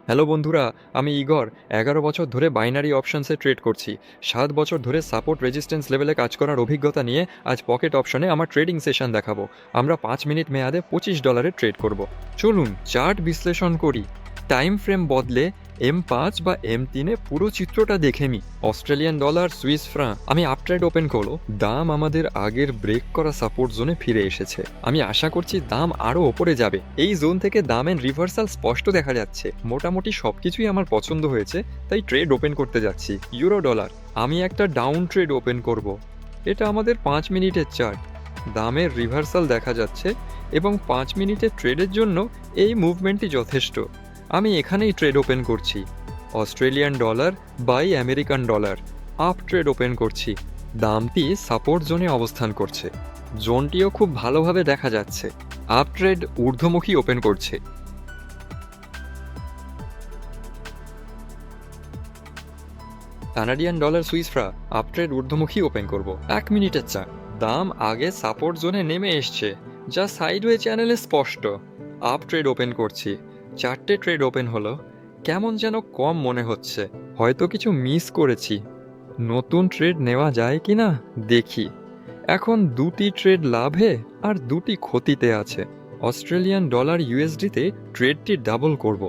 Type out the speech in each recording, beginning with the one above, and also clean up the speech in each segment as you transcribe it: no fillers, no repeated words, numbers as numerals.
Hello বন্ধুরা, আমি Igor. 11 বছর ধরে বাইনারি অপশনসে ট্রেড করছি। 7 বছর ধরে সাপোর্ট রেজিস্ট্যান্স লেভেলে কাজ করার অভিজ্ঞতা নিয়ে আজ পকেট অপশনে আমার ট্রেডিং সেশন দেখাবো। আমরা 5 মিনিট মেয়াদে $25 ট্রেড করব। চলুন চার্ট বিশ্লেষণ করি। টাইম ফ্রেম বদলে M5 বা M3-এ পুরো চিত্রটা দেখে নিই। Australian dollar, Swiss franc. আমি আপট্রেড ওপেন করলো। দাম আমাদের আগের ব্রেক করা সাপোর্ট জোনে ফিরে এসেছে। আমি আশা করছি দাম আরও ওপরে যাবে। এই জোন থেকে দামের রিভার্সাল স্পষ্ট দেখা যাচ্ছে। মোটামুটি সবকিছুই আমার পছন্দ হয়েছে, তাই ট্রেড ওপেন করতে যাচ্ছি। ইউরো ডলার, আমি একটা ডাউন ট্রেড ওপেন করব। এটা আমাদের 5 মিনিটের চার্ট। দামের রিভার্সাল দেখা যাচ্ছে এবং 5 মিনিটের ট্রেডের জন্য এই মুভমেন্টই যথেষ্ট। আমি এখানেই ট্রেড ওপেন করছি। Australian dollar by American dollar, up trade open করছি। দামটি সাপোর্ট জোনে অবস্থান করছে। জোনটিও খুব ভালোভাবে দেখা যাচ্ছে। আপ ট্রেড ঊর্ধ্বমুখী ওপেন করছে। Canadian dollar, Swiss ফ্রা, up trade ঊর্ধ্বমুখী ওপেন করব। 1 মিনিটের চার্ট। দাম আগে সাপোর্ট জোনে নেমে এসছে, যা সাইডওয়ে চ্যানেলে স্পষ্ট। আপ ট্রেড ওপেন করছি। 4টে ট্রেড ওপেন হলো। কেমন যেন কম মনে হচ্ছে, হয়তো কিছু মিস করেছি। নতুন ট্রেড নেওয়া যায় কি না দেখি। এখন 2টি ট্রেড লাভে আর 2টি ক্ষতিতে আছে। অস্ট্রেলিয়ান ডলার ইউএসডিতে ট্রেডটি ডাবল করব।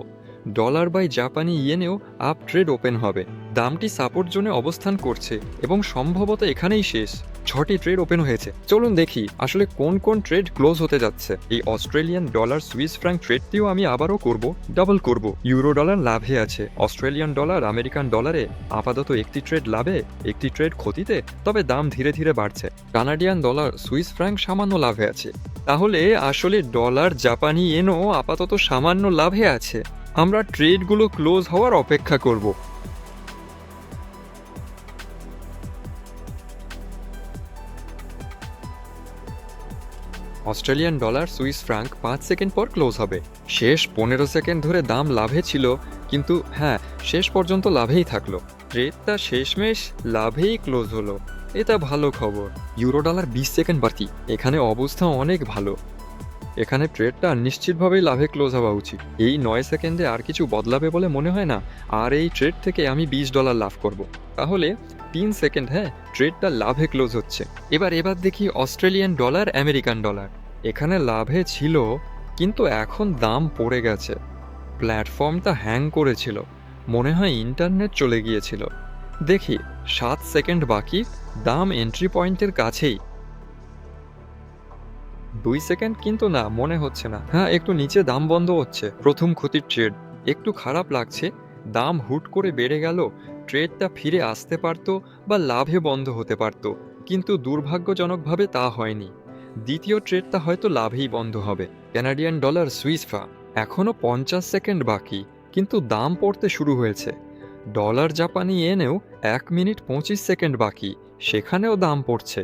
ডলার বাই জাপানি ইয়েনেও আপ ট্রেড ওপেন হবে। দামটি সাপোর্ট জোনে অবস্থান করছে এবং সম্ভবত এখানেই শেষ। 6টি ট্রেড ওপেন হয়েছে। চলুন দেখি আসলে কোন কোন ট্রেড ক্লোজ হতে যাচ্ছে। এই অস্ট্রেলিয়ান ডলার সুইস ফ্র্যাঙ্ক ট্রেডটিও আমি আবারও করব, ডাবল করব। ইউরো ডলার লাভে আছে। অস্ট্রেলিয়ান ডলার আমেরিকান ডলারে আপাতত একটি ট্রেড লাভে, একটি ট্রেড ক্ষতিতে, তবে দাম ধীরে ধীরে বাড়ছে। কানাডিয়ান ডলার সুইস ফ্র্যাঙ্ক সামান্য লাভে আছে। তাহলে আসলে ডলার জাপানি ইয়েনও আপাতত সামান্য লাভে আছে। আমরা ট্রেডগুলো ক্লোজ হওয়ার অপেক্ষা করব। Australian dollar Swiss Frank 5 second পর ক্লোজ হবে। শেষ 15 সেকেন্ড ধরে দাম লাভে ছিল, কিন্তু হ্যাঁ, শেষ পর্যন্ত লাভেই থাকলো। ট্রেডটা শেষমেশ লাভেই ক্লোজ হলো। এটা ভালো খবর। ইউরো ডলার 20 সেকেন্ড বাকি। এখানে অবস্থা অনেক ভালো। এখানে ট্রেডটা নিশ্চিতভাবেই লাভে ক্লোজ হওয়া উচিত। এই 9 সেকেন্ডে আর কিছু বদলাবে বলে মনে হয় না। আর এই ট্রেড থেকে আমি $20 লাভ করব। তাহলে 3 সেকেন্ড, হ্যাঁ, ট্রেডটা লাভে ক্লোজ হচ্ছে। এবার দেখি অস্ট্রেলিয়ান ডলার আমেরিকান ডলার। এখানে লাভে ছিল, কিন্তু এখন দাম পড়ে গেছে। প্ল্যাটফর্মটা হ্যাং করেছিল। মনে হয় ইন্টারনেট চলে গিয়েছিল। দেখি 7 সেকেন্ড বাকি। দাম এন্ট্রি পয়েন্টের কাছেই। 2 সেকেন্ড, কিন্তু না, মনে হচ্ছে না। হ্যাঁ, একটু নিচে দাম বন্ধ হচ্ছে। প্রথম ক্ষতির ট্রেড। একটু খারাপ লাগছে। দাম হুট করে বেড়ে গেল। ট্রেডটা ফিরে আসতে পারতো বা লাভে বন্ধ হতে পারতো, কিন্তু দুর্ভাগ্যজনকভাবে তা হয়নি। দ্বিতীয় ট্রেডটা হয়তো লাভেই বন্ধ হবে। কানাডিয়ান ডলার সুইস ফ্রা, এখনও 50 সেকেন্ড বাকি, কিন্তু দাম পড়তে শুরু হয়েছে। ডলার জাপানি ইয়েনেও 1 মিনিট 25 সেকেন্ড বাকি, সেখানেও দাম পড়ছে।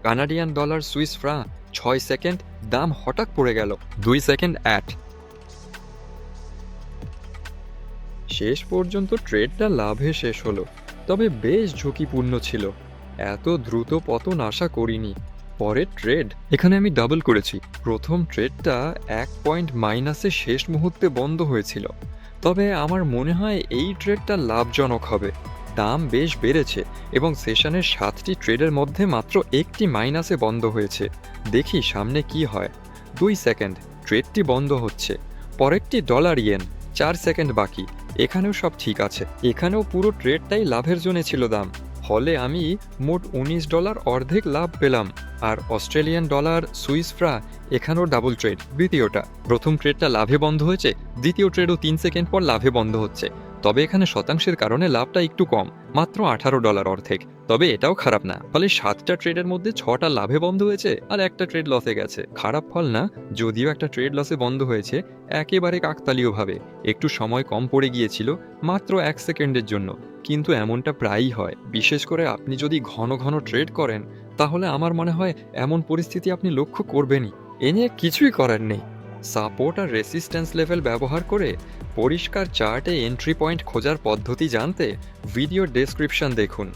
কানাডিয়ান ডলার সুইস ফ্রাঁ 6 সেকেন্ড, দাম হঠাৎ পড়ে গেল। 2 সেকেন্ড অ্যাট। শেষ পর্যন্ত ট্রেডটা লাভে শেষ হলো, তবে বেশ ঝুঁকিপূর্ণ ছিল। এত দ্রুত পতন আশা করিনি। পরের ট্রেড, এখানে আমি ডাবল করেছি। প্রথম ট্রেডটা 1 পয়েন্ট মাইনাসে শেষ মুহূর্তে বন্ধ হয়েছিল, তবে আমার মনে হয় এই ট্রেডটা লাভজনক হবে। দাম বেশ বেড়েছে এবং সেশনের 7টি ট্রেডের মধ্যে মাত্র একটি মাইনাসে বন্ধ হয়েছে। দেখি সামনে কি হয়। 2 সেকেন্ড, ট্রেডটি বন্ধ হচ্ছে। পরেরটি ডলার ইয়েন, 4 সেকেন্ড বাকি। এখানেও সব ঠিক আছে। এখানেও পুরো ট্রেডটাই লাভের জন্য ছিল দাম। ফলে আমি মোট $19 অর্ধেক লাভ পেলাম। আর অস্ট্রেলিয়ান ডলার সুইস ফ্রা, এখানেও ডাবল ট্রেড। দ্বিতীয়টা, প্রথম ট্রেডটা লাভে বন্ধ হয়েছে, দ্বিতীয় ট্রেডও 3 সেকেন্ড পর লাভে বন্ধ হচ্ছে। তবে এখানে শতাংশের কারণে লাভটা একটু কম, মাত্র $18 অর্ধেক। তবে এটাও খারাপ না। ফলে 7টা ট্রেডের মধ্যে 6টা লাভে বন্ধ হয়েছে আর একটা ট্রেড লসে গেছে। খারাপ ফল না, যদিও একটা ট্রেড লসে বন্ধ হয়েছে একেবারে কাকতালীয়ভাবে। একটু সময় কম পড়ে গিয়েছিল, মাত্র 1 সেকেন্ডের জন্য। কিন্তু এমনটা প্রায়ই হয়। বিশেষ করে আপনি যদি ঘন ঘন ট্রেড করেন, তাহলে আমার মনে হয় এমন পরিস্থিতি আপনি লক্ষ্য করবেনই। এ নিয়ে কিছুই করার নেই। সাপোর্ট আর রেসিস্ট্যান্স লেভেল ব্যবহার করে পরিষ্কার চার্টে এন্ট্রি পয়েন্ট খোঁজার পদ্ধতি জানতে ভিডিও ডেসক্রিপশন দেখুন।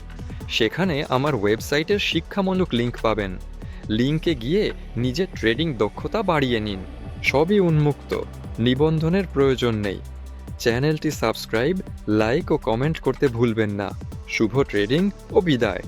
সেখানে আমার ওয়েবসাইটের শিক্ষামূলক লিঙ্ক পাবেন। লিঙ্কে গিয়ে নিজের ট্রেডিং দক্ষতা বাড়িয়ে নিন। সবই উন্মুক্ত। নিবন্ধনের প্রয়োজন নেই। চ্যানেলটি সাবস্ক্রাইব, লাইক ও কমেন্ট করতে ভুলবেন না। শুভ ট্রেডিং ও বিদায়।